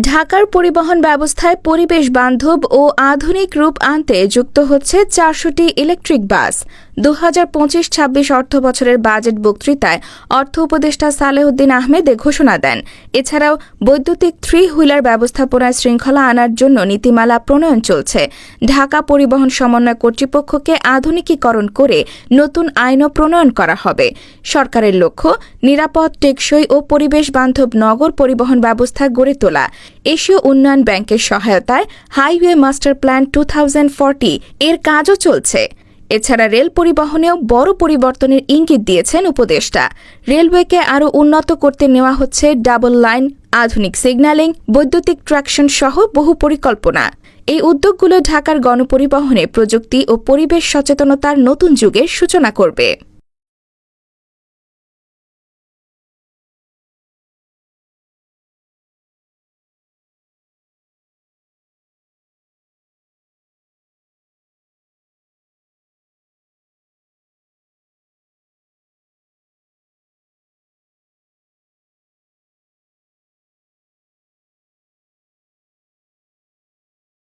ঢাকার পরিবহন ব্যবস্থায় পরিবেশ বান্ধব ও আধুনিক রূপ আনতে যুক্ত হচ্ছে ৪০০টি ইলেকট্রিক বাস। ২০২৫-২৬ অর্থবছরের বাজেট বক্তৃতায় অর্থ উপদেষ্টা সালেহউদ্দিন আহমেদ এ ঘোষণা দেন। এছাড়াও বৈদ্যুতিক থ্রি হুইলার ব্যবস্থাপনায় শৃঙ্খলা আনার জন্য নীতিমালা প্রণয়ন চলছে। ঢাকা পরিবহন সমন্বয় কর্তৃপক্ষকে আধুনিকীকরণ করে নতুন আইনও প্রণয়ন করা হবে। সরকারের লক্ষ্য নিরাপদ, টেকসই ও পরিবেশ বান্ধব নগর পরিবহন ব্যবস্থা গড়ে তোলা। এশীয় উন্নয়ন ব্যাংকের সহায়তায় হাইওয়ে মাস্টার প্ল্যান 2040 এর কাজও চলছে। এছাড়া রেল পরিবহনেও বড় পরিবর্তনের ইঙ্গিত দিয়েছেন উপদেষ্টা। রেলওয়েকে আরও উন্নত করতে নেওয়া হচ্ছে ডাবল লাইন, আধুনিক সিগন্যালিং, বৈদ্যুতিক ট্র্যাকশন সহ বহু পরিকল্পনা। এই উদ্যোগগুলো ঢাকার গণপরিবহনে প্রযুক্তি ও পরিবেশ সচেতনতার নতুন যুগের সূচনা করবে।